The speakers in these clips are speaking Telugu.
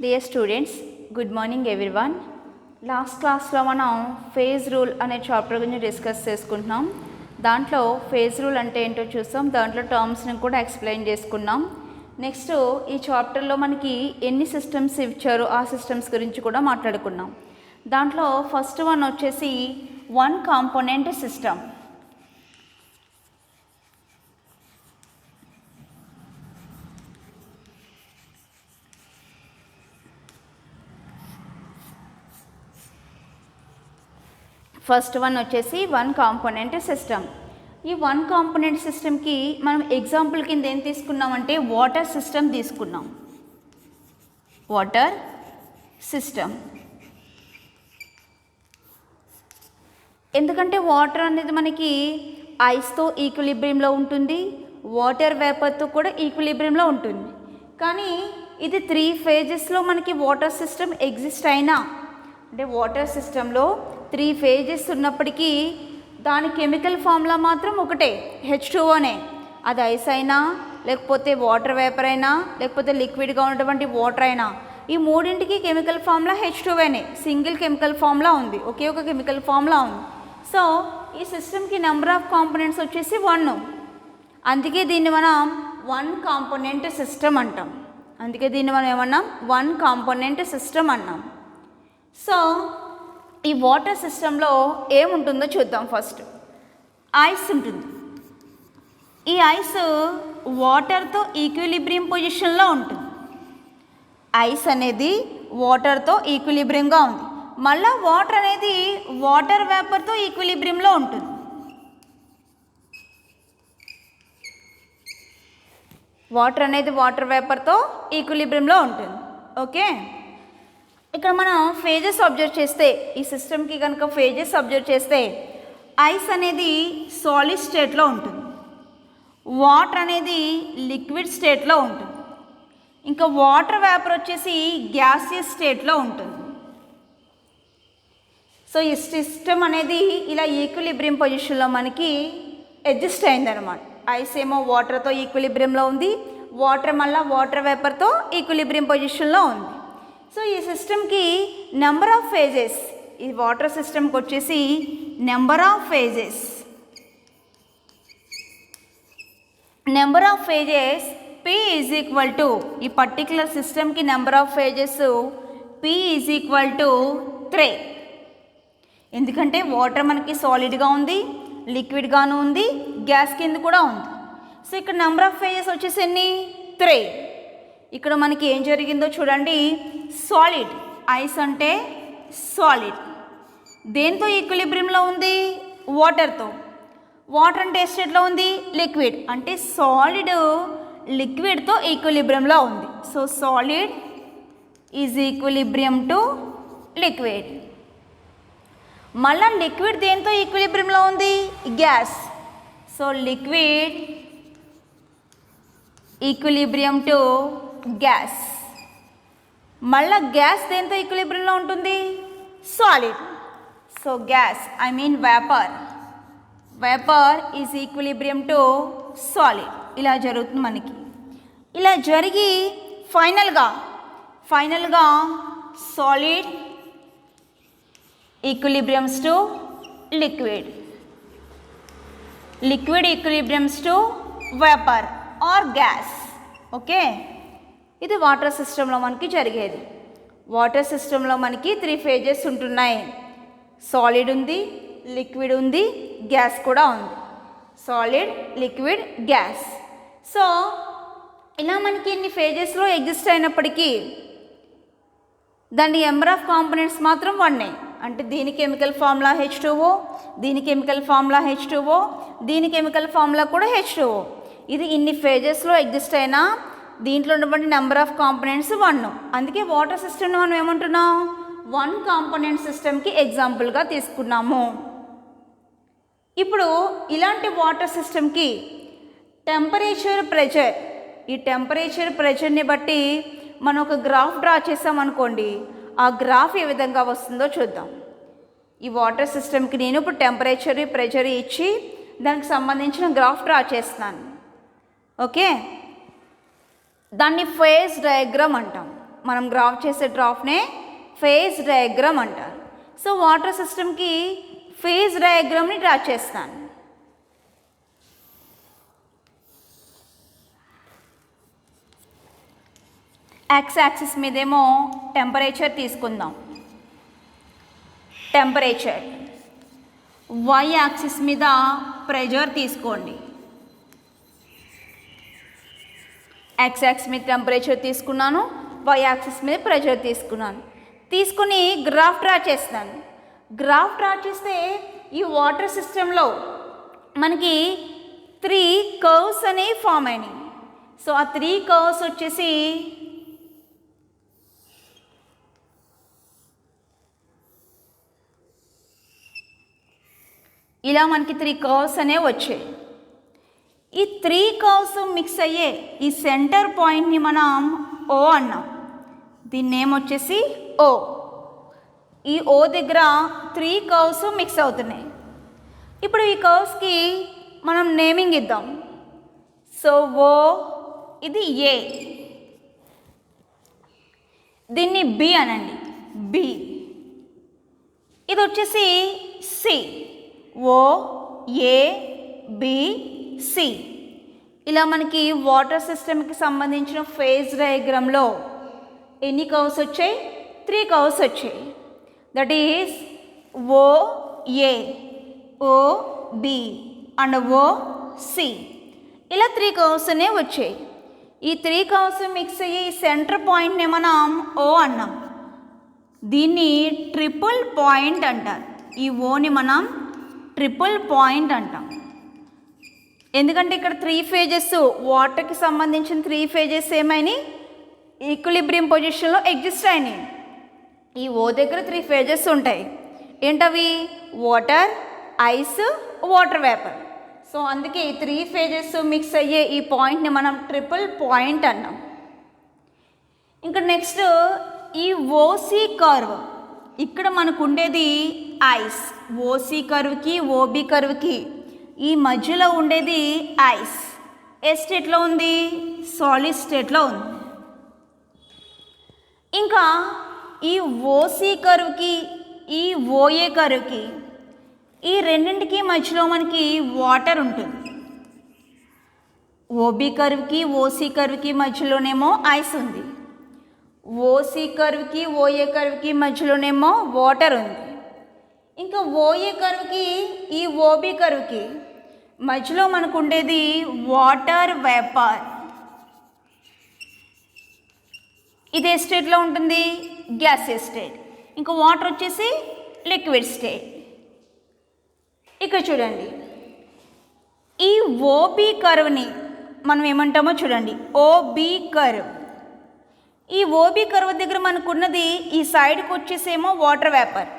Dear students, good morning everyone. Last క్లాస్లో మనం ఫేజ్ రూల్ అనే చాప్టర్ గురించి డిస్కస్ చేసుకుంటున్నాం. దాంట్లో ఫేజ్ రూల్ అంటే ఏంటో చూస్తాం, దాంట్లో టర్మ్స్ని కూడా ఎక్స్ప్లెయిన్ చేసుకున్నాం. నెక్స్ట్ ఈ చాప్టర్లో మనకి ఎన్ని సిస్టమ్స్ ఇచ్చారో ఆ సిస్టమ్స్ గురించి కూడా మాట్లాడుకున్నాం. దాంట్లో ఫస్ట్ వన్ వచ్చేసి one component system. First one వచ్చేసి వన్ కాంపోనెంట్ సిస్టమ్. ఈ వన్ కాంపోనెంట్ సిస్టమ్కి మనం ఎగ్జాంపుల్ కింద ఏం తీసుకున్నామంటే వాటర్ సిస్టమ్ తీసుకున్నాం. వాటర్ సిస్టమ్ ఎందుకంటే వాటర్ అనేది మనకి ఐస్తో ఈక్విలిబ్రియంలో ఉంటుంది, వాటర్ వేపర్తో కూడా ఈక్విలిబ్రియంలో ఉంటుంది. కానీ ఇది 3 ఫేజెస్లో మనకి వాటర్ సిస్టమ్ ఎగ్జిస్ట్ అయినా, అంటే వాటర్ సిస్టంలో 3 ఫేజెస్ ఉన్నప్పటికీ దాని కెమికల్ ఫార్ములా మాత్రం ఒకటే, H2Oనే. అది ఐస్ అయినా, లేకపోతే వాటర్ వేపర్ అయినా, లేకపోతే లిక్విడ్గా ఉన్నటువంటి వాటర్ అయినా, ఈ మూడింటికి కెమికల్ ఫార్ములా H2Oనే. సింగిల్ కెమికల్ ఫార్ములా ఉంది, ఒకే ఒక కెమికల్ ఫార్ములా ఉంది. సో ఈ సిస్టమ్కి నెంబర్ ఆఫ్ కాంపోనెంట్స్ వచ్చేసి 1. అందుకే దీన్ని మనం వన్ కాంపోనెంట్ సిస్టమ్ అంటాం. అందుకే దీన్ని మనం ఏమన్నాం, వన్ కాంపోనెంట్ సిస్టమ్ అన్నాం. సో ఈ వాటర్ సిస్టంలో ఏముంటుందో చూద్దాం. ఫస్ట్ ఐస్ ఉంటుంది. ఈ ఐస్ వాటర్తో ఈక్విలిబ్రియం పొజిషన్లో ఉంటుంది. ఐస్ అనేది వాటర్తో ఈక్విలిబ్రియంగా ఉంది. మళ్ళీ వాటర్ అనేది వాటర్ వేపర్తో ఈక్విలిబ్రియంలో ఉంటుంది. వాటర్ అనేది వాటర్ వేపర్తో ఈక్విలిబ్రియంలో ఉంటుంది. ఓకే, ఇక్కడ మనం ఫేజెస్ అబ్జర్వ్ చేస్తే, ఈ సిస్టమ్కి కనుక ఫేజెస్ అబ్జర్వ్ చేస్తే, ఐస్ అనేది సాలిడ్ స్టేట్లో ఉంటుంది, వాటర్ అనేది లిక్విడ్ స్టేట్లో ఉంటుంది, ఇంకా వాటర్ వేపర్ వచ్చేసి గ్యాసియస్ స్టేట్లో ఉంటుంది. సో ఈ సిస్టమ్ అనేది ఇలా ఈక్విలిబ్రియం పొజిషన్లో మనకి అడ్జస్ట్ అయిందనమాట. ఐస్ ఏమో వాటర్తో ఈక్విలిబ్రియంలో ఉంది, వాటర్ మళ్ళీ వాటర్ వేపర్తో ఈక్విలిబ్రియం పొజిషన్లో ఉంది. సో ఈ సిస్టమ్కి నెంబర్ ఆఫ్ ఫేజెస్, ఈ వాటర్ సిస్టమ్కి వచ్చేసి number of phases P is equal to, ఈ పర్టికులర్ సిస్టమ్కి number of phases P is equal to 3. ఎందుకంటే వాటర్ మనకి సాలిడ్గా ఉంది, లిక్విడ్గాను ఉంది, గ్యాస్ కింద కూడా ఉంది. సో ఇక్కడ నెంబర్ ఆఫ్ ఫేజెస్ వచ్చేసి ఎన్ని? 3. ఇక్కడ మనకి ఏం జరిగిందో చూడండి. సాలిడ్, ఐస్ అంటే సాలిడ్, దేంతో ఈక్విలిబ్రియంలో ఉంది? వాటర్తో. వాటర్ అంటే ఏ స్టేట్లో ఉంది? లిక్విడ్. అంటే సాలిడ్ లిక్విడ్తో ఈక్విలిబ్రియంలో ఉంది. So solid is equilibrium to liquid. మళ్ళా లిక్విడ్ దేంతో ఈక్విలిబ్రియంలో ఉంది? Gas. So liquid equilibrium to gas. మళ్ళా గ్యాస్ దేంతో ఈక్విలిబ్రియంలో ఉంటుంది? Solid. So gas, I mean vapour, vapour is equilibrium to solid. ఇలా జరుగుతుంది మనకి. ఇలా జరిగి ఫైనల్గా solid equilibriums to liquid, liquid equilibriums to vapour or gas. Okay, ఇది వాటర్ సిస్టంలో మనకి జరిగేది. వాటర్ సిస్టంలో మనకి 3 ఫేజెస్ ఉంటున్నాయి. సాలిడ్ ఉంది, లిక్విడ్ ఉంది, గ్యాస్ కూడా ఉంది. Solid, liquid, gas. సో ఇలా మనకి ఇన్ని ఫేజెస్లో ఎగ్జిస్ట్ అయినప్పటికీ దాని నెంబర్ ఆఫ్ కాంపోనెంట్స్ మాత్రం 1. అంటే దీని కెమికల్ ఫార్ములా H2O, దీని కెమికల్ ఫార్ములా H2O, దీని కెమికల్ ఫార్ములా కూడా H2O. ఇది ఇన్ని ఫేజెస్లో ఎగ్జిస్ట్ అయినా దీంట్లో ఉన్నటువంటి నెంబర్ ఆఫ్ కాంపోనెంట్స్ 1. అందుకే వాటర్ సిస్టమ్ని మనం ఏమంటున్నాం? వన్ కాంపోనెంట్ సిస్టమ్కి ఎగ్జాంపుల్గా తీసుకున్నాము. ఇప్పుడు ఇలాంటి వాటర్ సిస్టమ్కి టెంపరేచర్, ప్రెషర్, ఈ టెంపరేచర్ ప్రెషర్ని బట్టి మనం ఒక గ్రాఫ్ డ్రా చేసామనుకోండి, ఆ గ్రాఫ్ ఏ విధంగా వస్తుందో చూద్దాం. ఈ వాటర్ సిస్టమ్కి నేను ఇప్పుడు టెంపరేచర్, ప్రెషర్ ఇచ్చి దానికి సంబంధించిన గ్రాఫ్ డ్రా చేస్తున్నాను. ఓకే, దాన్ని ఫేజ్ డయాగ్రామ్ అంటాం. మనం గ్రాఫ్ చేసే గ్రాఫ్నే ఫేజ్ డయాగ్రామ్ అంటారు. సో వాటర్ సిస్టమ్కి ఫేజ్ డయాగ్రామ్ని డ్రా చేస్తాను. ఎక్స్ యాక్సిస్ మీదేమో టెంపరేచర్ తీసుకుందాం, టెంపరేచర్. వై యాక్సిస్ మీద ప్రెజర్ తీసుకోండి. ఎక్స్ యాక్సిస్ మీద టెంపరేచర్ తీసుకున్నాను, వై యాక్సిస్ మీద ప్రెజర్ తీసుకున్నాను. తీసుకుని గ్రాఫ్ డ్రా చేస్తాను. గ్రాఫ్ డ్రా చేస్తే ఈ వాటర్ సిస్టంలో మనకి 3 కర్వ్స్ అనేవి ఫామ్ అయినాయి. సో ఆ 3 కర్వ్స్ వచ్చేసి ఇలా మనకి 3 కర్వ్స్ అనేవి వచ్చాయి. ఈ 3 కర్వ్స్ మిక్స్ అయ్యే ఈ సెంటర్ పాయింట్ని మనం ఓ అన్నాం. దీని నేమ్ వచ్చేసి ఓ. ఈ ఓ దగ్గర 3 కర్వ్స్ మిక్స్ అవుతున్నాయి. ఇప్పుడు ఈ కర్వ్స్కి మనం నేమింగ్ ఇద్దాం. సో ఓ, ఇది ఏ, దీన్ని బి అనండి, బి. ఇది వచ్చేసి సి. ఓ, ఏ, బి, సి. ఇలా మనకి వాటర్ సిస్టమ్కి సంబంధించిన ఫేజ్ డయాగ్రామ్లో ఎన్ని కర్వ్స్ వచ్చాయి? 3 కర్వ్స్ వచ్చాయి. That is O A, O B and O C. ఇలా 3 కర్వ్స్ అనేవి వచ్చాయి. ఈ 3 కర్వ్స్ మిక్స్ అయ్యి సెంటర్ పాయింట్ని మనం ఓ అన్నాం. దీన్ని ట్రిపుల్ పాయింట్ అంటారు. ఈ ఓని మనం ట్రిపుల్ పాయింట్ అంటాం. ఎందుకంటే ఇక్కడ 3 ఫేజెస్, వాటర్కి సంబంధించిన 3 ఫేజెస్ ఏమైనాయి? ఈక్విలిబ్రియం పొజిషన్లో ఎగ్జిస్ట్ అయినాయి. ఈ ఓ దగ్గర 3 ఫేజెస్ ఉంటాయి. ఏంటవి? Water, ice, water vapour. So అందుకే ఈ 3 ఫేజెస్ మిక్స్ అయ్యే ఈ పాయింట్ని మనం ట్రిపుల్ పాయింట్ అన్నాం. ఇంకా నెక్స్ట్ ఈ ఓసి కర్వ్. ఇక్కడ మనకు ఉండేది ఐస్. ఓసి కర్వ్కి ఓబి కర్వ్కి ఈ మధ్యలో ఉండేది ఐస్. ఏ స్టేట్లో ఉంది? సాలిడ్ స్టేట్లో ఉంది. ఇంకా ఈ ఓసి కర్వ్కి ఈ ఓఏ కర్వ్కి ఈ రెండింటికి మధ్యలో మనకి వాటర్ ఉంటుంది. ఓబి కర్వ్కి ఓసి కర్వ్కి మధ్యలోనేమో ఐస్ ఉంది. ఓసి కర్వ్కి ఓఏ కర్వ్కి మధ్యలోనేమో వాటర్ ఉంది. ఇంకా ఓఏ కర్వ్కి ఈ ఓబి కర్వ్కి మధ్యలో మనకు ఉండేది వాటర్ వేపర్. ఇదే స్టేట్లో ఉంటుంది, గ్యాసియస్ స్టేట్. ఇంకా వాటర్ వచ్చేసి లిక్విడ్ స్టేట్. ఇక్కడ చూడండి, ఈ ఓబి కర్వ్ని మనం ఏమంటామో చూడండి, ఓబి కర్వ్. ఈ ఓబి కర్వ్ దగ్గర మనకున్నది ఈ సైడ్కి వచ్చేసేమో వాటర్ వేపర్.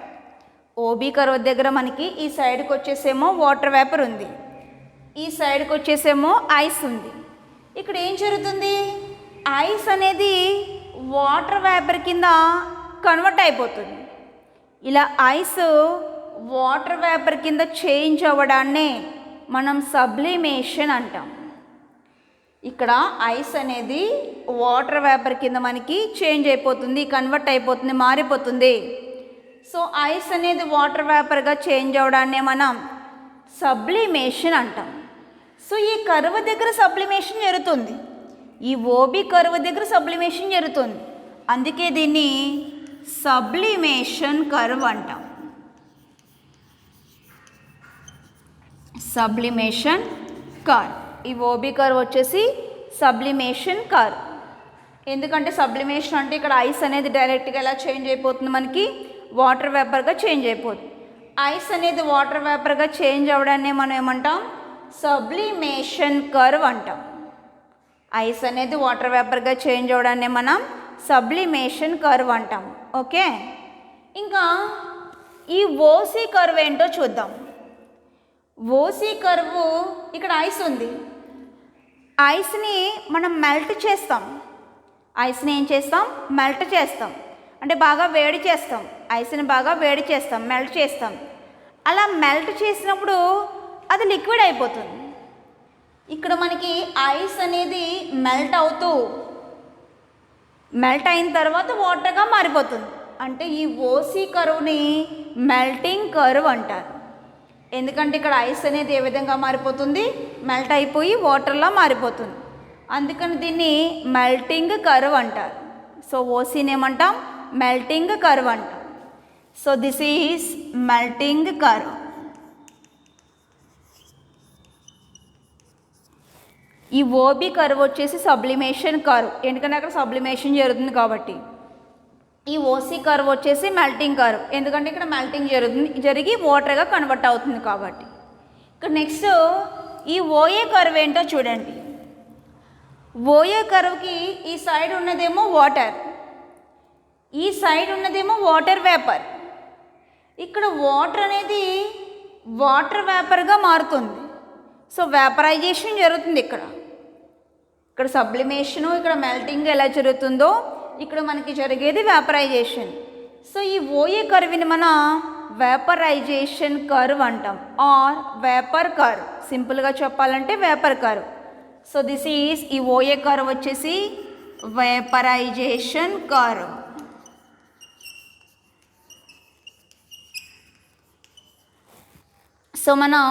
ఓబి కర్వ్ దగ్గర మనకి ఈ సైడ్కి వచ్చేసేమో వాటర్ వేపర్ ఉంది, ఈ సైడ్కి వచ్చేసేమో ఐస్ ఉంది. ఇక్కడ ఏం జరుగుతుంది? ఐస్ అనేది వాటర్ వేపర్ కింద కన్వర్ట్ అయిపోతుంది. ఇలా ఐస్ వాటర్ వేపర్ కింద చేంజ్ అవ్వడాన్నే మనం సబ్లిమేషన్ అంటాం. ఇక్కడ ఐస్ అనేది వాటర్ వేపర్ కింద మనకి చేంజ్ అయిపోతుంది, కన్వర్ట్ అయిపోతుంది, మారిపోతుంది. సో ఐస్ అనేది వాటర్ వేపర్గా చేంజ్ అవ్వడాన్నే మనం సబ్లిమేషన్ అంటాం. సో ఈ కర్వ్ దగ్గర సబ్లిమేషన్ జరుగుతుంది, ఈ ఓబి కర్వ్ దగ్గర సబ్లిమేషన్ జరుగుతుంది. అందుకే దీన్ని సబ్లిమేషన్ కర్వ్ అంటాం. Sublimation curve. ఈ ఓబి కర్వ్ వచ్చేసి సబ్లిమేషన్ కర్వ్. ఎందుకంటే సబ్లిమేషన్ అంటే ఇక్కడ ఐస్ అనేది డైరెక్ట్గా ఎలా చేంజ్ అయిపోతుంది, మనకి వాటర్ వేపర్గా చేంజ్ అయిపోతుంది. ఐస్ అనేది వాటర్ వేపర్గా చేంజ్ అవ్వడాన్ని మనం ఏమంటాం? సబ్లిమేషన్ కర్వ్ అంటాం. ఐస్ అనేది వాటర్ వేపర్గా చేంజ్ అవ్వడాన్ని మనం సబ్లిమేషన్ కర్వ్ అంటాం. ఓకే, ఇంకా ఈ ఓసి కర్వ్ ఏంటో చూద్దాం. ఓసి కర్వ్, ఇక్కడ ఐస్ ఉంది, ఐస్ని మనం మెల్ట్ చేస్తాం. ఐస్ని ఏం చేస్తాం? మెల్ట్ చేస్తాం. అంటే బాగా వేడి చేస్తాం, ఐస్ని బాగా వేడి చేస్తాం, మెల్ట్ చేస్తాం. అలా మెల్ట్ చేసినప్పుడు అది లిక్విడ్ అయిపోతుంది. ఇక్కడ మనకి ఐస్ అనేది మెల్ట్ అవుతూ మెల్ట్ అయిన తర్వాత వాటర్గా మారిపోతుంది. అంటే ఈ ఓసీ కర్వ్ని మెల్టింగ్ కర్వ్ అంటారు. ఎందుకంటే ఇక్కడ ఐస్ అనేది ఏ విధంగా మారిపోతుంది, మెల్ట్ అయిపోయి వాటర్లా మారిపోతుంది. అందుకని దీన్ని మెల్టింగ్ కర్వ్ అంటారు. సో ఓసీని ఏమంటాం, మెల్టింగ్ కర్వ్ అంటాం. So this is melting curve. ఈ ఓబీ కర్వ్ వచ్చేసి సబ్లిమేషన్ కర్వ్, ఎందుకంటే అక్కడ సబ్లిమేషన్ జరుగుతుంది కాబట్టి. ఈ ఓసీ కర్వ్ వచ్చేసి మెల్టింగ్ కర్వ్, ఎందుకంటే ఇక్కడ మెల్టింగ్ జరిగి వాటర్గా కన్వర్ట్ అవుతుంది కాబట్టి. ఇక్కడ నెక్స్ట్ ఈ ఓఏ కర్వ్ ఏంటో చూడండి. ఓఏ కర్వ్కి ఈ సైడ్ ఉన్నదేమో వాటర్, ఈ సైడ్ ఉన్నదేమో వాటర్ వేపర్. ఇక్కడ వాటర్ అనేది వాటర్ వేపర్గా మారుతుంది. సో వేపరైజేషన్ జరుగుతుంది ఇక్కడ. ఇక్కడ సబ్లిమేషను, ఇక్కడ మెల్టింగ్ ఎలా జరుగుతుందో ఇక్కడ మనకి జరిగేది వేపరైజేషన్. సో ఈ ఓఏ కర్వ్ని మన వేపరైజేషన్ కర్వ్ అంటాం, ఆర్ వేపర్ కర్వ్. సింపుల్గా చెప్పాలంటే vapour curve. So this is ఈ ఓఏ కర్వ్ వచ్చేసి వేపరైజేషన్ కర్వ్. సో మనం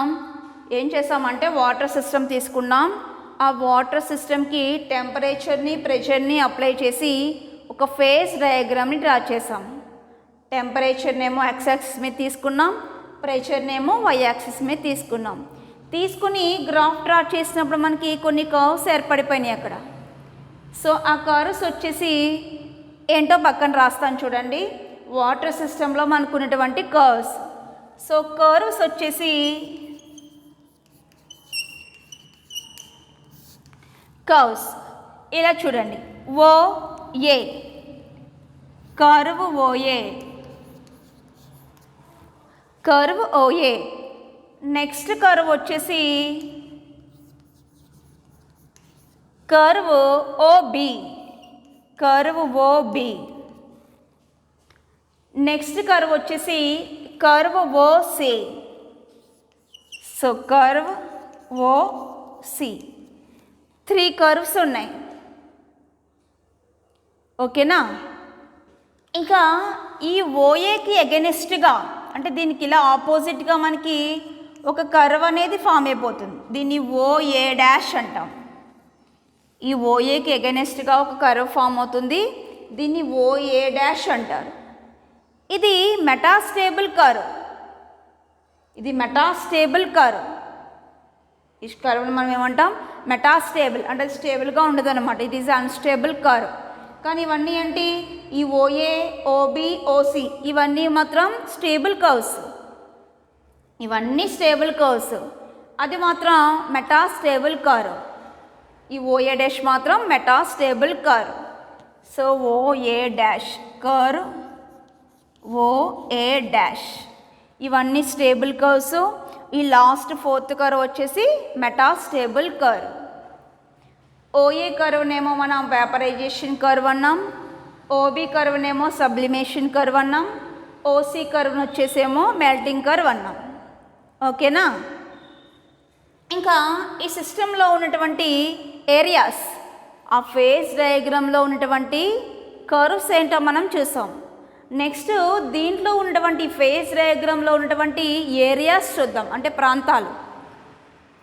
ఏం చేసామంటే వాటర్ సిస్టమ్ తీసుకున్నాం. ఆ వాటర్ సిస్టమ్కి టెంపరేచర్ని, ప్రెషర్ని అప్లై చేసి ఒక ఫేజ్ డయాగ్రామ్ని డ్రా చేసాం. టెంపరేచర్నేమో ఎక్స్ యాక్సిస్ మీద తీసుకున్నాం, ప్రెషర్నేమో వై యాక్సిస్ మీద తీసుకున్నాం. తీసుకుని గ్రాఫ్ డ్రా చేసినప్పుడు మనకి కొన్ని కర్వ్స్ ఏర్పడిపోయినాయి అక్కడ. సో ఆ కర్వ్స్ వచ్చేసి ఏంటో పక్కన రాస్తాను చూడండి. వాటర్ సిస్టంలో మనకు ఉన్నటువంటి కర్వ్స్. సో కర్వ్స్ వచ్చేసి కర్వ్స్ ఇలా చూడండి. O A curve, OA curve, O A. Next curve వచ్చేసి curve O B, curve O B. Next curve వచ్చేసి curve O C. So curve O C. 3 curves ఉన్నాయి. ఓకేనా? ఇంకా ఈ ఓఏకి ఎగెనిస్ట్గా, అంటే దీనికి ఇలా ఆపోజిట్గా మనకి ఒక కర్వ్ అనేది ఫామ్ అయిపోతుంది. దీన్ని ఓఏ డాష్ అంటాం. ఈ ఓఏకి ఎగెనిస్ట్గా ఒక కర్వ్ ఫామ్ అవుతుంది, దీన్ని ఓఏ డాష్ అంటారు. ఇది మెటాస్టేబుల్ కర్వ్, ఇది మెటాస్టేబుల్ కర్వ్. ఈ కర్వ్ని మనం ఏమంటాం, మెటాస్టేబుల్. అంటే అది స్టేబుల్గా ఉండదు అనమాట. It is unstable curve. కానీ ఇవన్నీ ఏంటి, ఈ ఓఏ, ఓబి, ఓసి ఇవన్నీ మాత్రం స్టేబుల్ కర్వ్స్. ఇవన్నీ స్టేబుల్ కర్వ్స్. అది మాత్రం మెటాస్టేబుల్ కర్వ్. ఈ ఓఏ డాష్ మాత్రం metastable curve. So OA dash curve, OA dash ఇవన్నీ స్టేబుల్ కర్వ్స్. ఈ లాస్ట్ 4th కర్వ్ వచ్చేసి మెటాస్టేబుల్ కర్వ్. ఓఏ కర్వ్నేమో మనం వేపరైజేషన్ కర్వ్ అన్నాం, ఓబి కర్వ్నేమో సబ్లిమేషన్ కర్వ్ అన్నాం, ఓసి కర్వ్ని వచ్చేసేమో మెల్టింగ్ కర్వ్ అన్నాం. ఓకేనా? ఇంకా ఈ సిస్టంలో ఉన్నటువంటి ఏరియాస్, ఆ ఫేజ్ డయాగ్రామ్లో ఉన్నటువంటి కర్వ్స్ ఏంటో మనం చూసాం. నెక్స్ట్ దీంట్లో ఉన్నటువంటి ఫేజ్ డయాగ్రామ్లో ఉన్నటువంటి ఏరియాస్ చూద్దాం, అంటే ప్రాంతాలు.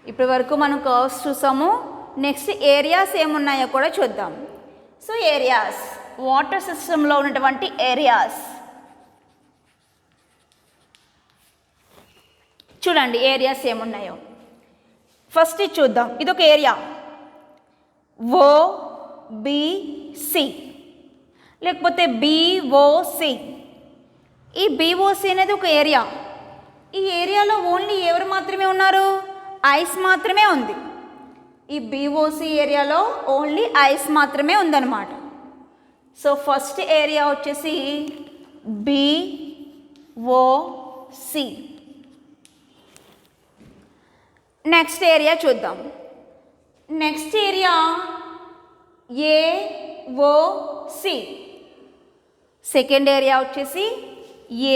ఇప్పటి వరకు మనం కర్వ్స్ చూసాము. నెక్స్ట్ ఏరియాస్ ఏమున్నాయో కూడా చూద్దాం. సో ఏరియాస్, వాటర్ సిస్టంలో ఉన్నటువంటి ఏరియాస్ చూడండి. ఏరియాస్ ఏమున్నాయో ఫస్ట్ చూద్దాం. ఇదొక ఏరియా ఓబిసి, లేకపోతే బిఓసి. ఈ బిఓసి అనేది ఒక ఏరియా. ఈ ఏరియాలో ఓన్లీ ఎవరు మాత్రమే ఉన్నారు, ఐస్ మాత్రమే ఉంది. ఈ బిఓసి ఏరియాలో ఓన్లీ ఐస్ మాత్రమే ఉందన్నమాట. సో ఫస్ట్ ఏరియా వచ్చేసి బిఓసి. నెక్స్ట్ ఏరియా చూద్దాం. Next area A O C. Second area వచ్చేసి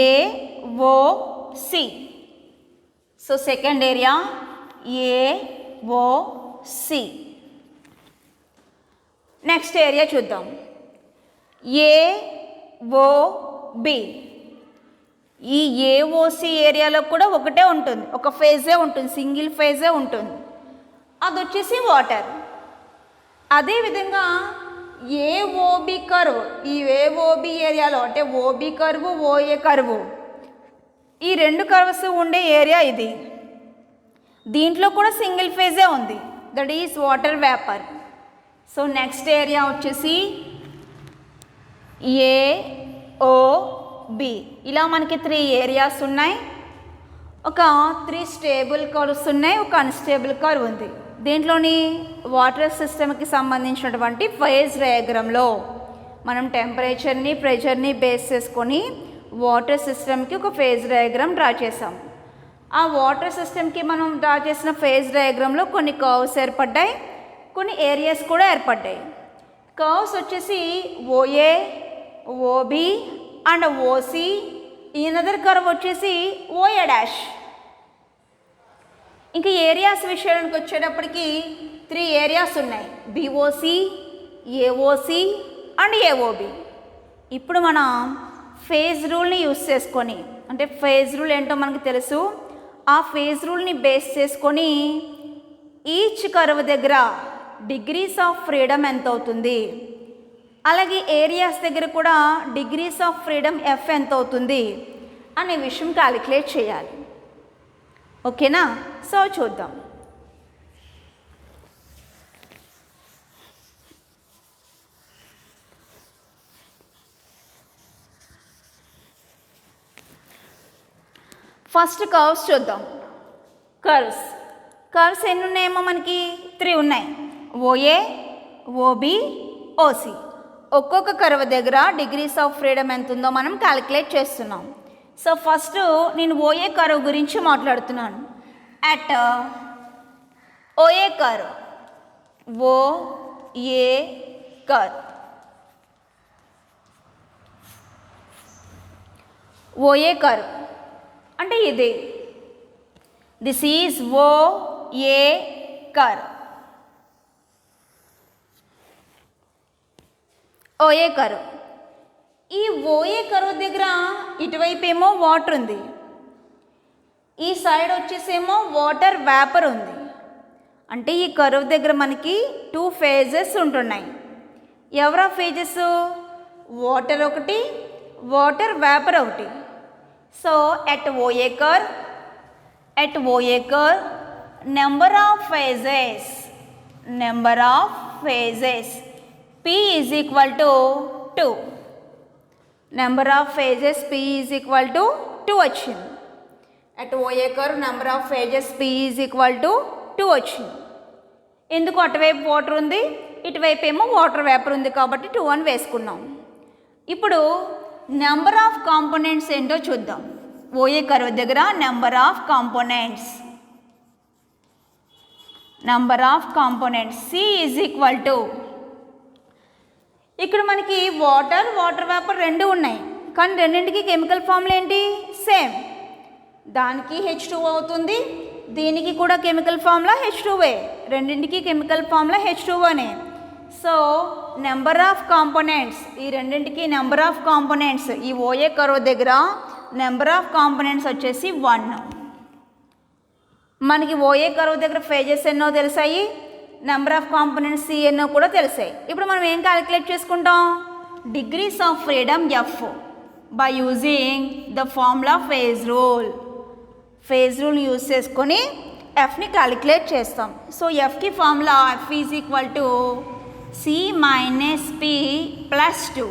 A O C. So second area A O C. Next area చూద్దాం. ఏఓబి. ఈ ఏఓసి ఏరియాలో కూడా ఒకటే ఉంటుంది, ఒక ఫేజే ఉంటుంది, సింగిల్ ఫేజే ఉంటుంది, అది వచ్చేసి వాటర్. అదేవిధంగా ఏఓబి కర్వ్, ఈ ఏఓబి ఏరియాలో అంటే ఓబి కర్వ్, ఓఏ కర్వ్, ఈ రెండు కర్వ్స్ ఉండే ఏరియా ఇది. దీంట్లో కూడా సింగిల్ ఫేజే ఉంది, that is water vapour. So next area వచ్చేసి ఏఓబి. ఇలా మనకి 3 ఏరియాస్ ఉన్నాయి, ఒక 3 స్టేబుల్ కర్వ్స్ ఉన్నాయి, ఒక అన్స్టేబుల్ కర్వ్ ఉంది. దీంట్లోని వాటర్ సిస్టమ్కి సంబంధించినటువంటి ఫేజ్ డయాగ్రామ్లో మనం టెంపరేచర్ని, ప్రెషర్ని బేస్ చేసుకొని వాటర్ సిస్టమ్కి ఒక ఫేజ్ డయాగ్రామ్ డ్రా చేసాం. ఆ వాటర్ సిస్టమ్కి మనం డ్రా చేసిన ఫేజ్ డయాగ్రామ్లో కొన్ని కర్వ్స్ ఏర్పడ్డాయి, కొన్ని ఏరియాస్ కూడా ఏర్పడ్డాయి. కర్వ్స్ వచ్చేసి ఓఏ, ఓబి అండ్ ఓసి. ఈ అదర్ కర్వ్ వచ్చేసి ఓఏ డాష్. ఇంకా ఏరియాస్ విషయానికి వచ్చేటప్పటికి 3 ఏరియాస్ ఉన్నాయి, బిఓసి, ఏఓసి అండ్ ఏఓబి. ఇప్పుడు మనం ఫేజ్ రూల్ని యూస్ చేసుకొని, అంటే ఫేజ్ రూల్ ఏంటో మనకు తెలుసు, ఆ ఫేజ్ రూల్ని బేస్ చేసుకొని ఈచ్ కర్వ్ దగ్గర డిగ్రీస్ ఆఫ్ ఫ్రీడమ్ ఎంత అవుతుంది, అలాగే ఏరియాస్ దగ్గర కూడా డిగ్రీస్ ఆఫ్ ఫ్రీడమ్ ఎఫ్ ఎంత అవుతుంది అనే విషయం క్యాలిక్యులేట్ చేయాలి. ఓకేనా? సో చూద్దాం. ఫస్ట్ కర్వ్స్ చూద్దాం. కర్వ్స్ ఎన్ని ఉన్నాయేమో మనకి 3 ఉన్నాయి, ఓఏ, ఓబి, ఓసి. ఒక్కొక్క కర్వ్ దగ్గర డిగ్రీస్ ఆఫ్ ఫ్రీడమ్ ఎంత ఉందో మనం క్యాలిక్యులేట్ చేస్తున్నాం. సో ఫస్ట్ నేను ఓఏ కర్వ్ గురించి మాట్లాడుతున్నాను. At OA curve, OA curve, OA curve అంటే ఇది, this is OA curve. OA curve. ఈ ఓఏ కర్వ్ దగ్గర ఇటువైపు ఏమో వాటర్ ఉంది, ఈ సైడ్ వచ్చేసేమో వాటర్ వేపర్ ఉంది. అంటే ఈ కర్వ్ దగ్గర మనకి 2 ఫేజెస్ ఉంటున్నాయి. ఎవరా ఫేజెస్? వాటర్ ఒకటి, వాటర్ వేపర్ ఒకటి. So at OA curve, number of phases P is equal to 2. Number of phases P is equal to 2 వచ్చింది. At OA curve number of phases P is equal to 2 వచ్చింది. ఎందుకు? అటువైపు వాటర్ ఉంది, ఇటువైపు ఏమో వాటర్ వేపర్ ఉంది కాబట్టి 2 అని వేసుకున్నాం. ఇప్పుడు నెంబర్ ఆఫ్ కాంపోనెంట్స్ ఏంటో చూద్దాం. ఓఏ కర్వ్ దగ్గర number of components C is equal to, ఇక్కడ మనకి వాటర్ వేపర్ 2 ఉన్నాయి, కానీ రెండింటికి కెమికల్ ఫార్ములా ఏంటి? సేమ్. దానికి H2O అవుతుంది, దీనికి కూడా కెమికల్ ఫార్ములా H2O, రెండింటికి కెమికల్ ఫార్ములా H2Oనే. సో నెంబర్ ఆఫ్ కాంపోనెంట్స్, ఈ రెండింటికి నెంబర్ ఆఫ్ కాంపోనెంట్స్ ఈ ఓఏ కర్వ్ దగ్గర నెంబర్ ఆఫ్ కాంపోనెంట్స్ వచ్చేసి 1. మనకి ఓఏ కర్వ్ దగ్గర ఫేజెస్ ఎన్నో తెలిసాయి, నెంబర్ ఆఫ్ కాంపోనెంట్స్ C ఎన్నో కూడా తెలిసాయి. ఇప్పుడు మనం ఏం క్యాలిక్యులేట్ చేసుకుంటాం? Degrees of freedom F by using the formula phase rule use చేసుకొని Fని క్యాలిక్యులేట్ చేస్తాం. సో Fకి formula F is equal to C minus P plus 2.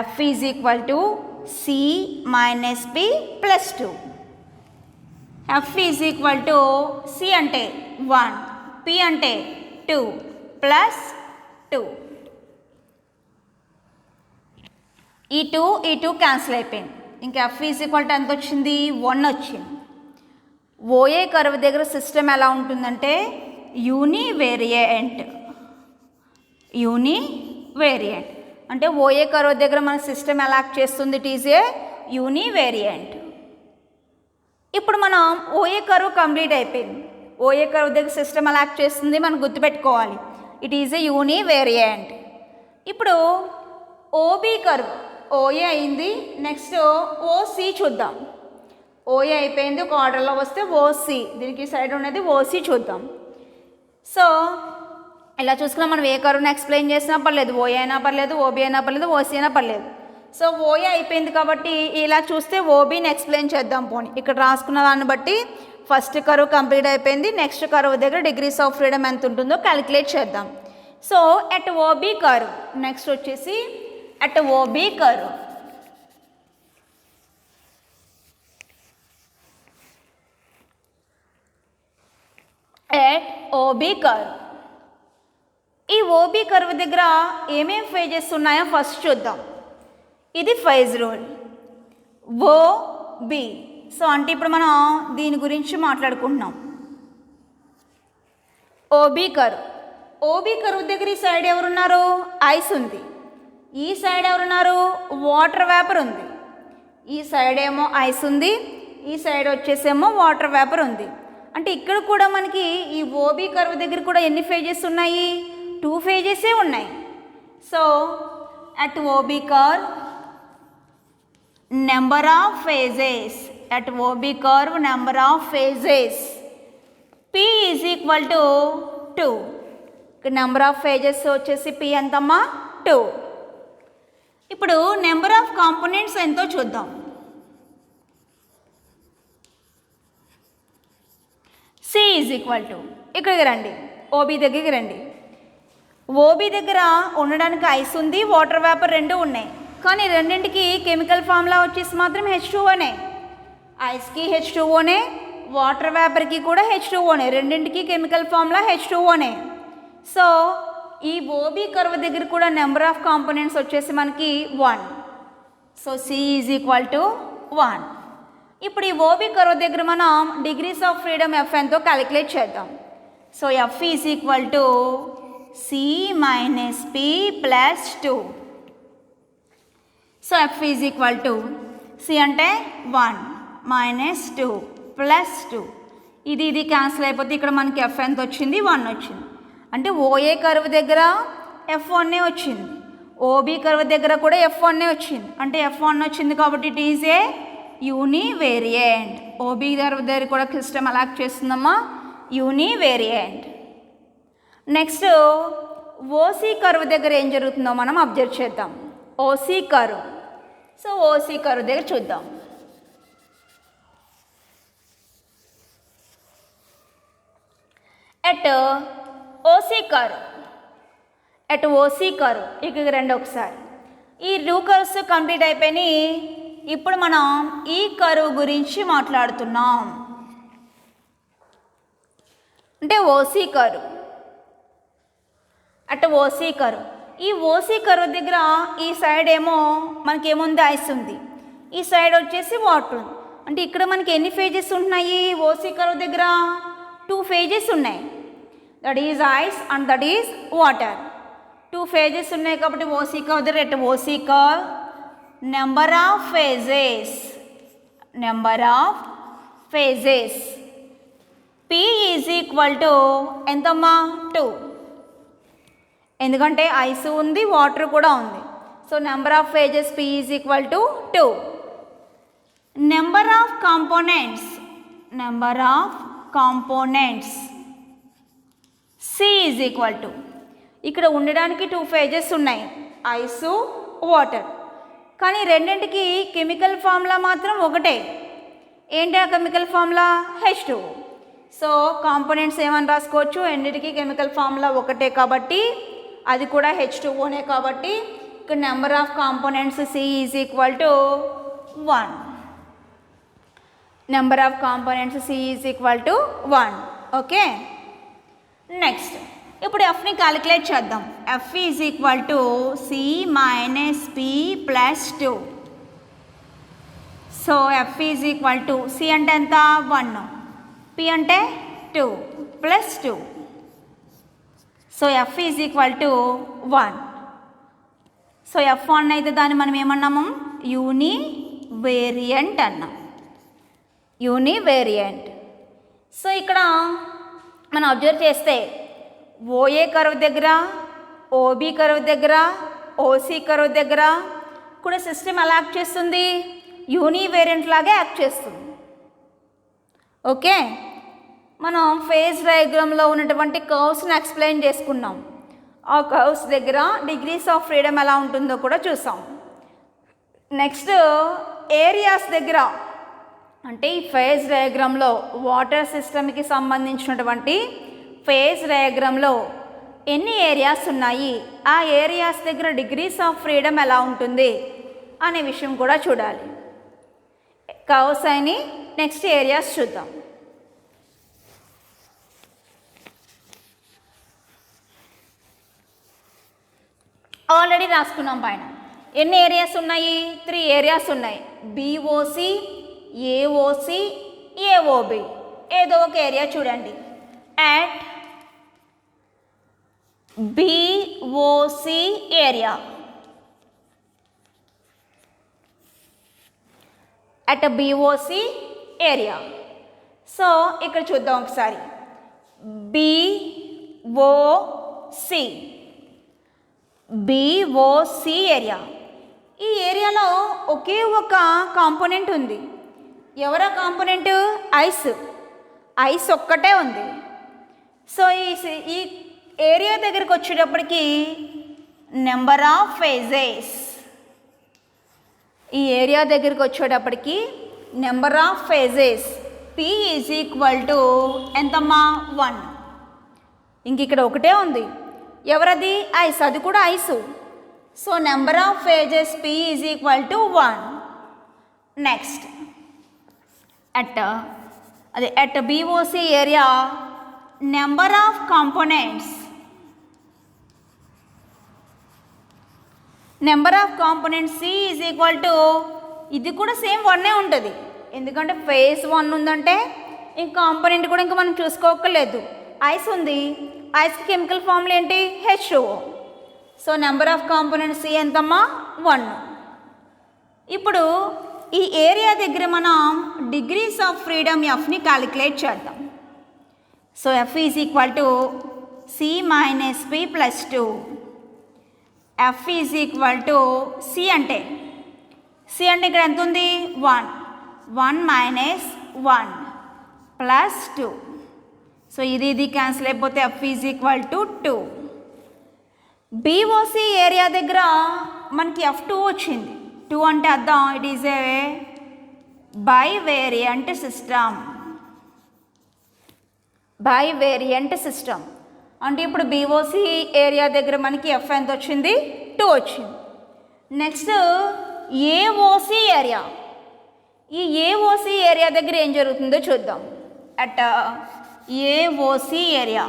F is equal to C minus P plus 2. F is equal to C అంటే 1, P అంటే 2 ప్లస్ 2. ఈ 2 క్యాన్సిల్ అయిపోయింది. ఇంకా F ఈజ్ ఈక్వల్ టు ఎంత వచ్చింది? 1 వచ్చింది. ఓఏ కర్వ్ దగ్గర సిస్టమ్ ఎలా ఉంటుందంటే యూనివేరియంట్. అంటే ఓఏ కర్వ్ దగ్గర మన సిస్టమ్ ఎలా యాక్ట్ చేస్తుంది? It is a univariant. ఇప్పుడు మనం ఓఏ కర్వ్ కంప్లీట్ అయిపోయింది. ఓఏ కర్వ్ దగ్గర సిస్టమ్ ఎలా యాక్ట్ చేస్తుంది మనం గుర్తుపెట్టుకోవాలి. It is a univariant. ఇప్పుడు ఓబీ కర్వ్ ఓఏ అయింది, నెక్స్ట్ ఓసి చూద్దాం. ఓఏ అయిపోయింది, ఒక ఆర్డర్లో వస్తే ఓసి, దీనికి సైడ్ ఉన్నది ఓసి చూద్దాం. సో ఇలా చూసుకున్నా మనం ఏ కర్వ్ని ఎక్స్ప్లెయిన్ చేసినా పర్లేదు, ఓఏ అయినా పర్లేదు, ఓబీ అయినా పర్లేదు, ఓసి అయినా పర్లేదు. సో ఓఏ అయిపోయింది కాబట్టి ఇలా చూస్తే ఓబీని ఎక్స్ప్లెయిన్ చేద్దాం. పోనీ ఇక్కడ రాసుకున్న దాన్ని బట్టి ఫస్ట్ కర్వ్ కంప్లీట్ అయిపోయింది, నెక్స్ట్ కర్వ్ దగ్గర డిగ్రీస్ ఆఫ్ ఫ్రీడమ్ ఎంత ఉంటుందో క్యాలిక్యులేట్ చేద్దాం. So at O B curve, next వచ్చేసి at O B curve at O B curve, ఈ ఓబీ కర్వ్ దగ్గర ఏమేం ఫేజెస్ ఉన్నాయో ఫస్ట్ చూద్దాం. ఇది ఫేజ్ రూల్ ఓబి. సో అంటే ఇప్పుడు మనం దీని గురించి మాట్లాడుకుంటున్నాం. ఓబీ కర్వ్, ఓబీ కర్వ్ దగ్గర ఈ సైడ్ ఎవరున్నారు, ఐస్ ఉంది. ఈ సైడ్ ఎవరున్నారు, వాటర్ వేపర్ ఉంది. ఈ సైడ్ ఏమో ఐస్ ఉంది, ఈ సైడ్ వచ్చేసేమో వాటర్ వేపర్ ఉంది. అంటే ఇక్కడ కూడా మనకి ఈ ఓబీ కర్వ్ దగ్గర కూడా ఎన్ని ఫేజెస్ ఉన్నాయి, 2 ఫేజెసే ఉన్నాయి. So at O B curve number of phases, at O B curve number of phases P is equal to 2. ఇక్కడ నెంబర్ ఆఫ్ ఫేజెస్ వచ్చేసి P ఎంతమ్మా, 2. ఇప్పుడు నెంబర్ ఆఫ్ కాంపోనెంట్స్ ఎంతో చూద్దాం. C ఈజ్ ఈక్వల్ టు, ఇక్కడికి రండి, ఓబీ దగ్గరికి రండి. ఓబీ దగ్గర ఉండడానికి ఐస్ ఉంది, వాటర్ వేపర్ రెండు ఉన్నాయి. కానీ రెండింటికి కెమికల్ ఫార్ములా వచ్చేసి మాత్రం H2O. ఐస్కి H2O, వాటర్ వేపర్కి కూడా H2O, రెండింటికి కెమికల్ ఫార్ములా H2O. సో ఈ ఓబీ కర్వ్ దగ్గర కూడా నెంబర్ ఆఫ్ కాంపోనెంట్స్ వచ్చేసి మనకి 1. So C is equal to 1. ఇప్పుడు ఈ ఓబీ కర్వ్ దగ్గర మనం డిగ్రీస్ ఆఫ్ ఫ్రీడమ్ F ఎంతో క్యాలిక్యులేట్ చేద్దాం. So F is equal to C minus P plus 2. So F is equal to C అంటే 1 మైనస్ 2 ప్లస్ 2. ఇది క్యాన్సిల్ అయిపోతే ఇక్కడ మనకి F ఎంత వచ్చింది, 1 వచ్చింది. అంటే ఓఏ కర్వ్ దగ్గర F1 వచ్చింది, ఓబీ కర్వ్ దగ్గర కూడా F1 వచ్చింది. అంటే F1 వచ్చింది కాబట్టి it is a univariant. O B curve దగ్గర కూడా సిస్టమ్ అలాక్ చేస్తుందమ్మా, యూనివేరియంట్. నెక్స్ట్ ఓసీ కర్వ్ దగ్గర ఏం జరుగుతుందో మనం అబ్జర్వ్ చేద్దాం. O C curve, so O C curve దగ్గర చూద్దాం. At O C curve, at O C curve ఇక్కడికి రండి ఒకసారి. ఈ 2 కర్వ్స్ కంప్లీట్ అయిపోయినాయి. ఇప్పుడు మనం ఈ కర్వ్ గురించి మాట్లాడుతున్నాం. అంటే OC curve, at OC curve. ఈ ఓసీ కర్వ్ దగ్గర ఈ సైడ్ ఏమో మనకి ఏముంది, ఐస్ ఉంది. ఈ సైడ్ వచ్చేసి వాటర్ ఉంది. అంటే ఇక్కడ మనకి ఎన్ని ఫేజెస్ ఉంటున్నాయి, ఓసీ కర్వ్ దగ్గర 2 ఫేజెస్ ఉన్నాయి. That is ice and that is water. 2 phases ఉన్నాయి కాబట్టి ఓసీ కర్వ్ దగ్గర at O C curve number of phases, number of phases P is equal to ఎంతమ్మా, 2. ఎందుకంటే ఐస్ ఉంది, వాటర్ కూడా ఉంది. So number of phases P is equal to 2. Number of components, number of components C is equal to, ఇక్కడ ఉండడానికి 2 ఫేజెస్ ఉన్నాయి, ఐసు వాటర్. కానీ రెండింటికి కెమికల్ ఫార్ములా మాత్రం ఒకటే. ఏంటి ఆ chemical formula, H2O. So components ఏమని రాసుకోవచ్చు, రెండింటికి కెమికల్ ఫార్ములా ఒకటే కాబట్టి అది కూడా H2Oనే. కాబట్టి ఇక్కడ number of components C is equal to 1. Number of components C is equal to 1. Okay, next ఇప్పుడు Fని క్యాలిక్యులేట్ చేద్దాం. F is equal to C minus P plus 2. So F is equal to C అంటే ఎంత, 1, P అంటే 2 plus 2. So F is equal to 1. So F1 అయితే దాన్ని మనం ఏమన్నాము, యూనివేరియంట్ అన్నాం, యూనివేరియంట్. సో ఇక్కడ మనం అబ్జర్వ్ చేస్తే ఓఏ కర్వ్ దగ్గర, ఓబీ కర్వ్ దగ్గర ఓసీ కర్వ్ దగ్గర కూడా సిస్టమ్ ఎలా యాక్ట్ చేస్తుంది, యూనివేరియంట్ లాగే యాక్ట్ చేస్తుంది. ఓకే, మనం ఫేజ్ డయాగ్రామ్లో ఉన్నటువంటి కర్వ్స్ని ఎక్స్ప్లెయిన్ చేసుకున్నాం. ఆ కర్వ్స్ దగ్గర డిగ్రీస్ ఆఫ్ ఫ్రీడమ్ ఎలా ఉంటుందో కూడా చూసాం. నెక్స్ట్ ఏరియాస్ దగ్గర, అంటే ఈ ఫేజ్ డయాగ్రామ్లో వాటర్ సిస్టమ్కి సంబంధించినటువంటి ఫేజ్ డయాగ్రామ్లో ఎన్ని ఏరియాస్ ఉన్నాయి, ఆ ఏరియాస్ దగ్గర డిగ్రీస్ ఆఫ్ ఫ్రీడమ్ ఎలా ఉంటుంది అనే విషయం కూడా చూడాలి. కర్వ్స్ అని నెక్స్ట్ ఏరియాస్ చూద్దాం. ఆల్రెడీ రాసుకున్నాం పైన. ఎన్ని ఏరియాస్ ఉన్నాయి, 3 ఏరియాస్ ఉన్నాయి. BOC, AOC, AOB. ఏదో ఒక ఏరియా చూడండి. At BOC area, at BOC area. So ఇక్కడ చూద్దాం ఒకసారి. BOC, BOC area. ఈ ఏరియాలో ఒకే ఒక కాంపోనెంట్ ఉంది. ఎవరా కాంపోనెంట్? ఐస్. ఐస్ ఒక్కటే ఉంది. సో ఈ ఏరియా దగ్గరికి వచ్చేటప్పటికి నెంబర్ ఆఫ్ ఫేజెస్, ఈ ఏరియా దగ్గరికి వచ్చేటప్పటికి number of phases P is equal to ఎంతమ్మా? 1. ఇంక ఇక్కడ ఒకటే ఉంది. ఎవరది? ఐస్. అది కూడా ice. So number of phases P is equal to 1. Next at BOC area number of components, number of components C is equal to, ఇది కూడా సేమ్ 1 ఉంటుంది. ఎందుకంటే ఫేజ్ 1 ఉందంటే ఇంక కాంపోనెంట్ కూడా ఇంకా మనం చూసుకోకలేదు. ఐస్ ఉంది, ఐస్కి కెమికల్ ఫార్ములా ఏంటి? H2O. So number of components C ఎంతమ్మా? 1. ఇప్పుడు ఈ ఏరియా దగ్గర మనం డిగ్రీస్ ఆఫ్ ఫ్రీడమ్ Fని క్యాలిక్యులేట్ చేద్దాం. So F is equal to C minus P plus 2. F is equal to C అంటే ఇక్కడ ఎంత ఉంది? 1. 1 మైనస్ 1 ప్లస్ 2. సో ఇది క్యాన్సిల్ అయిపోతే F is equal to 2. BOC area దగ్గర మనకి F2 వచ్చింది. 2 అంటే అర్థం it is A బైవేరియంట్ system. బైవేరియంట్ system అంటే ఇప్పుడు BOC ఏరియా దగ్గర మనకి F ఎంత వచ్చింది? 2 వచ్చింది. Next AOC area. ఈ AOC ఏరియా దగ్గర ఏం జరుగుతుందో చూద్దాం. At AOC area,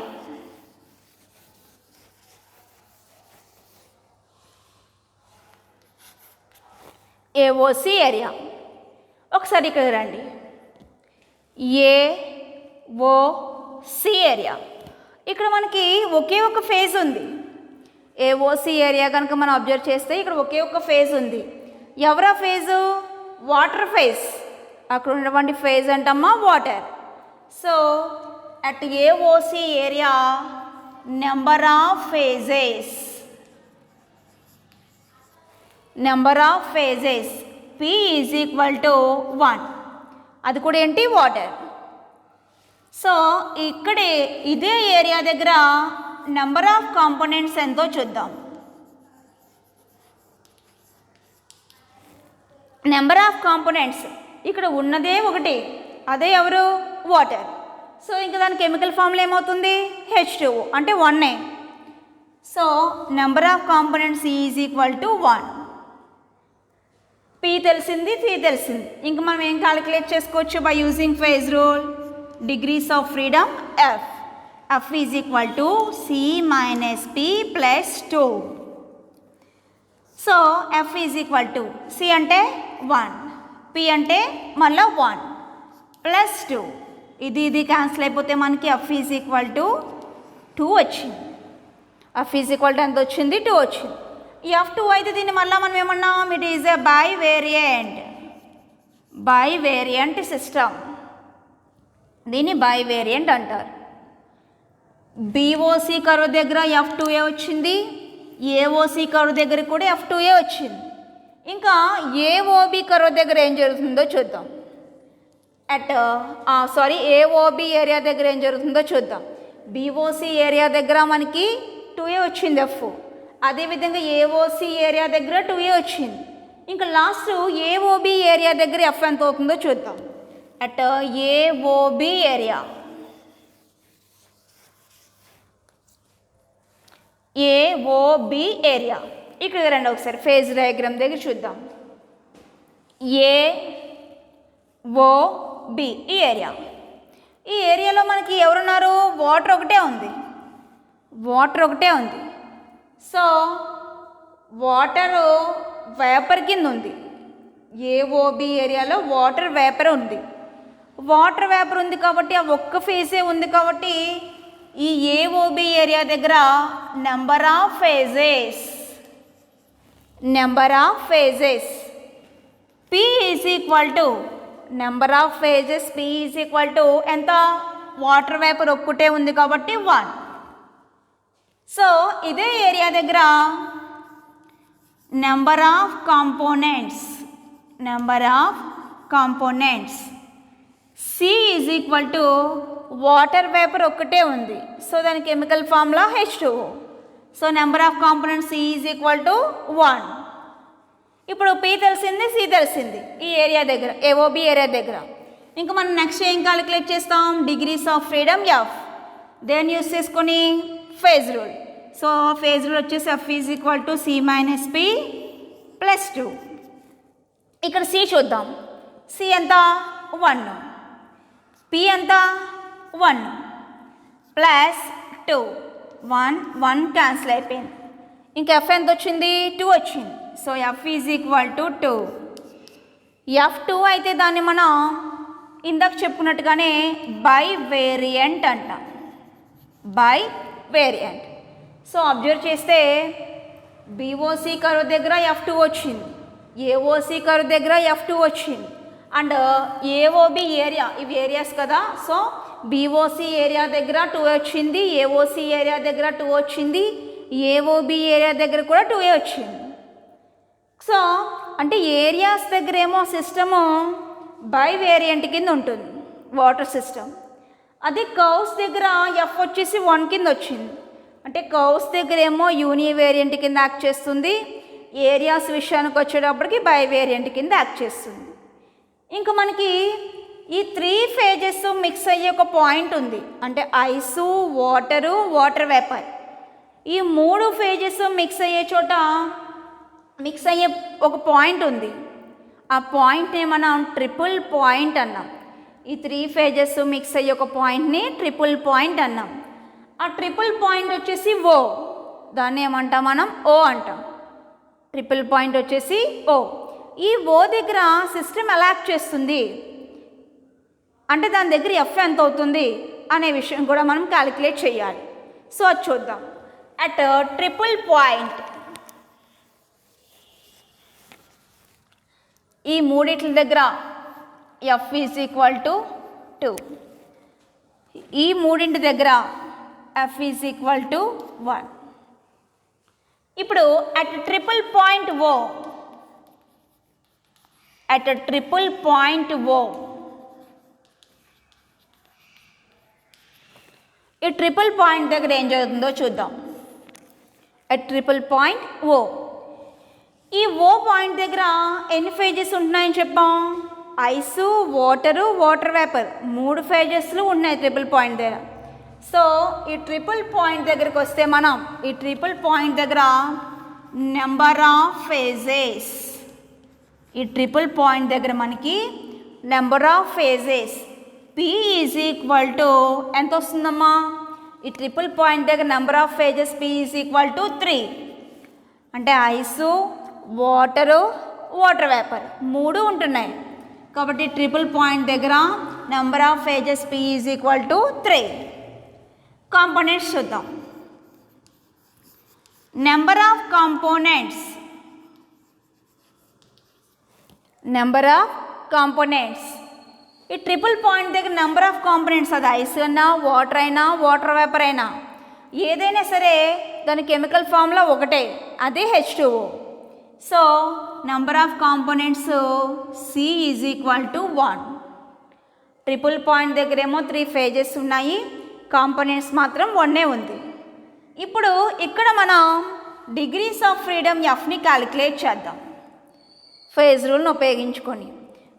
AOC area ఒకసారి ఇక్కడ రండి. AOC ఏరియా ఇక్కడ మనకి ఒకే ఒక ఫేజ్ ఉంది. AOC ఏరియా కనుక మనం అబ్జర్వ్ చేస్తే ఇక్కడ ఒకే ఒక ఫేజ్ ఉంది. ఎవరా ఫేజు? Water phase. అక్కడ ఉన్నటువంటి ఫేజ్ అంటమ్మా water. So at AOC area number of phases, number of phases P is equal to 1. అది కూడా ఏంటి? వాటర్. సో ఇక్కడే ఇదే ఏరియా దగ్గర నెంబర్ ఆఫ్ కాంపోనెంట్స్ ఎంతో చూద్దాం. నెంబర్ ఆఫ్ కాంపోనెంట్స్ ఇక్కడ ఉన్నదే ఒకటి, అదే ఎవరు? వాటర్. సో ఇంకా దాని కెమికల్ ఫార్ములా ఏమవుతుంది? H2O అంటే 1. So number of components is equal to 1. P తెలిసింది, P తెలిసింది. ఇంక మనం ఏం క్యాలిక్యులేట్ చేసుకోవచ్చు? By using phase rule. Degrees of freedom F is equal to C minus P plus 2. So F is equal to C అంటే 1, P అంటే మళ్ళీ 1 ప్లస్ 2. ఇది క్యాన్సిల్ అయిపోతే మనకి F ఈజ్ ఈక్వల్ టు 2 వచ్చింది. F ఈజ్ ఈక్వల్ టు ఎంత వచ్చింది? 2 వచ్చింది. ఈ F2 అయితే దీన్ని మళ్ళీ మనం ఏమన్నాం? It is a bivariant system. దీన్ని బైవేరియంట్ అంటారు. BOC కర్వ్ దగ్గర F2A వచ్చింది, ఏఓసి కర్వ్ దగ్గర కూడా F2A వచ్చింది. ఇంకా ఏఓబి కర్వ్ దగ్గర ఏం జరుగుతుందో చూద్దాం. ఏఓబి ఏరియా దగ్గర ఏం జరుగుతుందో చూద్దాం. బీఓసి ఏరియా దగ్గర మనకి 2A వచ్చింది F. అదేవిధంగా ఏఓసి ఏరియా దగ్గర 2A వచ్చింది. ఇంకా లాస్ట్ ఏఓబి ఏరియా దగ్గర F ఎంత అవుతుందో చూద్దాం. ఏఓబి ఏరియా ఇక్కడ రండి ఒకసారి ఫేజ్ డయాగ్రామ్ దగ్గర చూద్దాం. ఏఓబి ఈ ఏరియాలో మనకి ఎవరున్నారు? వాటర్ ఒకటే ఉంది. సో వాటర్ వేపర్ కింద ఉంది. ఏఓబి ఏరియాలో వాటర్ వేపర్ ఉంది. కాబట్టి ఆ ఒక్క ఫేజే ఉంది. కాబట్టి ఈ ఏఓబి ఏరియా దగ్గర number of phases P is equal to ఎంత? వాటర్ వేపర్ ఒక్కటే ఉంది కాబట్టి 1. సో ఇదే ఏరియా దగ్గర number of components C is equal to water vapour ఒక్కటే ఉంది. సో దాని chemical formula H2O. So number of components C is equal to 1. ఇప్పుడు P తెలిసింది, C తెలిసింది ఈ ఏరియా దగ్గర, ఏఓబి ఏరియా దగ్గర. ఇంకా మనం నెక్స్ట్ ఏం క్యాలిక్యులేట్ చేస్తాం? Degrees of freedom F. దేన్ని యూస్ చేసుకొని? Phase rule. So phase rule వచ్చేసి F is equal to C minus P plus 2. ఇక్కడ C చూద్దాం. C ఎంత? 1. P ఎంత? 1 ప్లస్ 2. 1 క్యాన్సిల్ అయిపోయింది. ఇంకా F ఎంత వచ్చింది? 2 వచ్చింది. So F is equal to 2. F2 అయితే దాన్ని మనం ఇందాక చెప్పుకున్నట్టుగానే బై వేరియంట్ అంటాం. సో అబ్జర్వ్ చేస్తే బీఓసి కర్వ్ దగ్గర F2 వచ్చింది, ఏఓసి కర్వ్ దగ్గర F2 వచ్చింది. అండ్ ఏఓబి ఏరియా, ఇవి ఏరియాస్ కదా. సో బీఓసి ఏరియా దగ్గర 2 వచ్చింది, ఏఓసి ఏరియా దగ్గర 2 వచ్చింది, ఏఓబి ఏరియా దగ్గర కూడా 2A వచ్చింది. సో అంటే ఏరియాస్ దగ్గర ఏమో సిస్టము బై వేరియంట్ కింద ఉంటుంది వాటర్ సిస్టమ్. అదే కర్వ్స్ దగ్గర F వచ్చేసి 1 కింద వచ్చింది. అంటే కర్వ్స్ దగ్గర ఏమో యూని వేరియంట్ కింద యాక్ట్ చేస్తుంది, ఏరియాస్ విషయానికి వచ్చేటప్పటికి బై వేరియంట్ కింద యాక్ట్ చేస్తుంది. ఇంకా మనకి ఈ 3 ఫేజెస్ మిక్స్ అయ్యే ఒక పాయింట్ ఉంది. అంటే ఐసు, వాటర్ వేపర్, ఈ 3 ఫేజెస్ మిక్స్ అయ్యే ఒక పాయింట్ ఉంది. ఆ పాయింట్ని మనం ట్రిపుల్ పాయింట్ అన్నాం. ఈ 3 ఫేజెస్ మిక్స్ అయ్యే ఒక పాయింట్ని ట్రిపుల్ పాయింట్ అన్నాం. ఆ ట్రిపుల్ పాయింట్ వచ్చేసి O. దాన్ని ఏమంటాం మనం? O అంటాం. ట్రిపుల్ పాయింట్ వచ్చేసి O. ఈ O దగ్గర సిస్టమ్ ఎలా యాక్ట్ చేస్తుంది అంటే దాని దగ్గర F ఎంత అవుతుంది అనే విషయం కూడా మనం క్యాలిక్యులేట్ చేయాలి. సో అది చూద్దాం. అట్ ట్రిపుల్ పాయింట్ ఈ మూడిట్ల దగ్గర F ఈజ్ ఈక్వల్ టు 2. ఈ మూడింటి దగ్గర F ఈజ్ ఈక్వల్ టు 1. ఇప్పుడు అట్ ట్రిపుల్ పాయింట్ O, ఈ ట్రిపుల్ పాయింట్ దగ్గర ఏం జరుగుతుందో చూద్దాం. అట్ ట్రిపుల్ పాయింట్ O, ఈ O పాయింట్ దగ్గర ఎన్ని ఫేజెస్ ఉంటున్నాయని చెప్పాం? ఐసు, వాటర్ వేపర్ 3 ఫేజెస్లు ఉన్నాయి ట్రిపుల్ పాయింట్ దగ్గర. సో ఈ ట్రిపుల్ పాయింట్ దగ్గరికి వస్తే మనం ఈ ట్రిపుల్ పాయింట్ దగ్గర నెంబర్ ఆఫ్ ఫేజెస్, ఈ ట్రిపుల్ పాయింట్ దగ్గర మనకి number of phases P is equal to ఎంత వస్తుందమ్మా? ఈ ట్రిపుల్ పాయింట్ దగ్గర number of phases P is equal to 3. అంటే ఐసు, వాటర్ వేపర్ 3 ఉంటున్నాయి. కాబట్టి ట్రిపుల్ పాయింట్ దగ్గర number of phases P is equal to 3. Components చూద్దాం. నెంబర్ ఆఫ్ కాంపోనెంట్స్ ఈ ట్రిపుల్ పాయింట్ దగ్గర నెంబర్ ఆఫ్ కాంపోనెంట్స్, అది ఐస్ అయినా, వాటర్ వేపర్ అయినా ఏదైనా సరే దాని కెమికల్ ఫార్ములా ఒకటే, అదే H2O. So number of components C is equal to 1. Triple point దగ్గరేమో 3 ఫేజెస్ ఉన్నాయి, కాంపోనెంట్స్ మాత్రం 1 ఉంది. ఇప్పుడు ఇక్కడ మనం డిగ్రీస్ ఆఫ్ ఫ్రీడమ్ Fని క్యాలిక్యులేట్ చేద్దాం ఫేజ్ రూల్ని ఉపయోగించుకొని.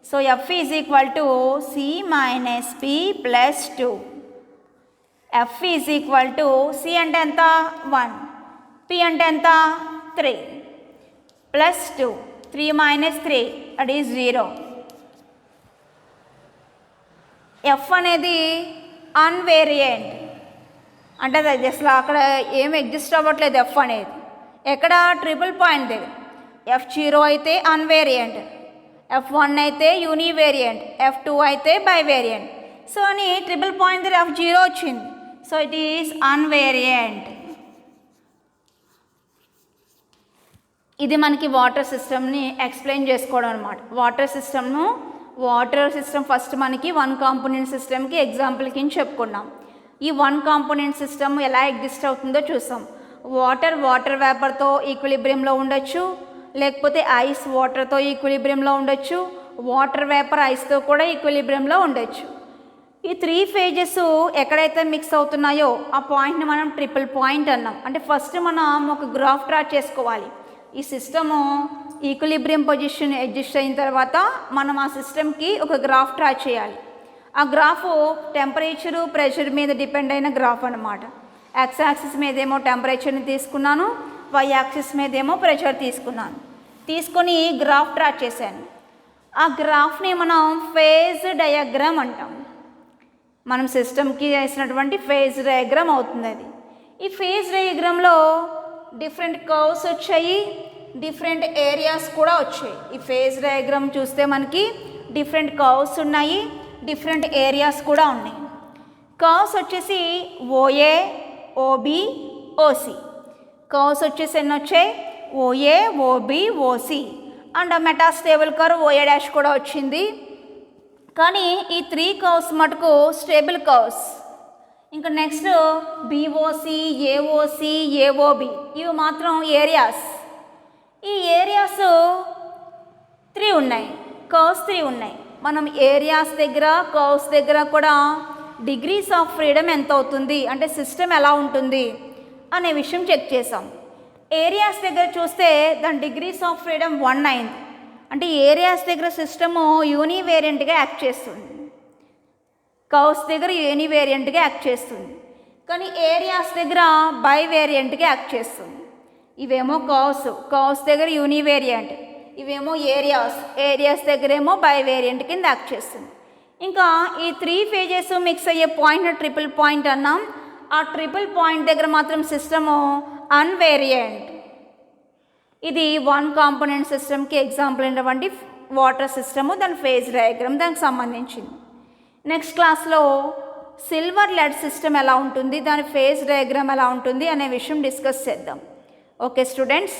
So F is equal to C minus P plus 2. F is equal to C అంటే ఎంత 1, P అంటే ఎంత 3 plus 2, 3 minus 3 that is 0. F అనేది అన్వేరియంట్ అంటే అది అసలు అక్కడ ఏం ఎగ్జిస్ట్ అవ్వట్లేదు. F అనేది ఎక్కడ ట్రిపుల్ పాయింట్ దగ్గర. F0 అయితే అన్వేరియంట్, F1 అయితే యూనివేరియంట్, F2 అయితే బైవేరియంట్. సో అని ట్రిపుల్ పాయింట్ దగ్గర F0 వచ్చింది. So it is invariant. ఇది మనకి వాటర్ సిస్టమ్ని ఎక్స్ప్లెయిన్ చేసుకోవడం అనమాట. వాటర్ సిస్టమ్ ఫస్ట్ మనకి 1 కాంపోనెంట్ సిస్టమ్కి ఎగ్జాంపుల్ కింద చెప్పుకున్నాం. ఈ 1 కాంపోనెంట్ సిస్టమ్ ఎలా ఎగ్జిస్ట్ అవుతుందో చూసాం. వాటర్ వేపర్తో ఈక్విలిబ్రియంలో ఉండొచ్చు, లేకపోతే ఐస్ వాటర్తో ఈక్విలిబ్రియంలో ఉండొచ్చు, వాటర్ వేపర్ ఐస్తో కూడా ఈక్విలిబ్రియంలో ఉండొచ్చు. ఈ 3 ఫేజెస్ ఎక్కడైతే మిక్స్ అవుతున్నాయో ఆ పాయింట్ని మనం ట్రిపుల్ పాయింట్ అన్నాం. అంటే ఫస్ట్ మనం ఒక గ్రాఫ్ డ్రా చేసుకోవాలి. ఈ సిస్టము ఈక్విలిబ్రియం పొజిషన్ అడ్జస్ట్ అయిన తర్వాత మనం ఆ సిస్టమ్కి ఒక గ్రాఫ్ డ్రా చేయాలి. ఆ గ్రాఫ్ టెంపరేచరు ప్రెషర్ మీద డిపెండ్ అయిన గ్రాఫ్ అనమాట. ఎక్స్ యాక్సిస్ మీదేమో టెంపరేచర్ని తీసుకున్నాను, వై యాక్సిస్ మీదేమో ప్రెషర్ తీసుకొని గ్రాఫ్ డ్రా చేశాను. ఆ గ్రాఫ్ని మనం ఫేజ్ డయాగ్రామ్ అంటాం. మనం సిస్టమ్కి చేసినటువంటి ఫేజ్ డయాగ్రామ్ అవుతుంది అది. ఈ ఫేజ్ డయాగ్రామ్లో డిఫరెంట్ కర్వ్స్ వచ్చాయి, డిఫరెంట్ ఏరియాస్ కూడా వచ్చాయి. ఈ ఫేజ్ డయాగ్రామ్ చూస్తే మనకి డిఫరెంట్ కర్వ్స్ ఉన్నాయి, డిఫరెంట్ ఏరియాస్ కూడా ఉన్నాయి. కర్వ్స్ వచ్చేసి OA, OB, OC. కర్వ్స్ వచ్చేసి ఎన్ని వచ్చాయి? OA, OB, OC and metastable curve OA dash కూడా వచ్చింది. కానీ ఈ 3 కర్వ్స్ మటుకు స్టేబుల్ కర్వ్స్. ఇంకా నెక్స్ట్ BOC, AOC, AOB ఇవి మాత్రం ఏరియాస్. ఈ ఏరియాస్ 3 ఉన్నాయి, కర్వ్స్ 3 ఉన్నాయి. మనం ఏరియాస్ దగ్గర కర్వ్స్ దగ్గర కూడా డిగ్రీస్ ఆఫ్ ఫ్రీడమ్ ఎంత అవుతుంది అంటే సిస్టమ్ ఎలా ఉంటుంది అనే విషయం చెక్ చేసాం. ఏరియాస్ దగ్గర చూస్తే దాని డిగ్రీస్ ఆఫ్ ఫ్రీడమ్ 1 అయింది. అంటే ఏరియాస్ దగ్గర సిస్టము యూనివేరియంట్గా యాక్ట్ చేస్తుంది, కర్వ్స్ దగ్గర యూనివేరియంట్గా యాక్ట్ చేస్తుంది. కానీ ఏరియాస్ దగ్గర బైవేరియంట్గా యాక్ట్ చేస్తుంది. ఇవేమో కర్వ్స్ దగ్గర యూనివేరియంట్, ఇవేమో ఏరియాస్ దగ్గరేమో బైవేరియంట్ కింద యాక్ట్ చేస్తుంది. ఇంకా ఈ 3 ఫేజెస్ మిక్స్ అయ్యే పాయింట్ ట్రిపుల్ పాయింట్ అన్నాం. ఆ ట్రిపుల్ పాయింట్ దగ్గర మాత్రం సిస్టము అన్వేరియంట్. ఇది 1 కాంపోనెంట్ సిస్టమ్కి ఎగ్జాంపుల్ అయినటువంటి వాటర్ సిస్టము, దాని ఫేజ్ డయాగ్రామ్ దానికి సంబంధించింది. నెక్స్ట్ క్లాస్లో సిల్వర్ లెడ్ సిస్టమ్ ఎలా ఉంటుంది, దాని ఫేజ్ డయాగ్రామ్ ఎలా ఉంటుంది అనే విషయం డిస్కస్ చేద్దాం. Okay students.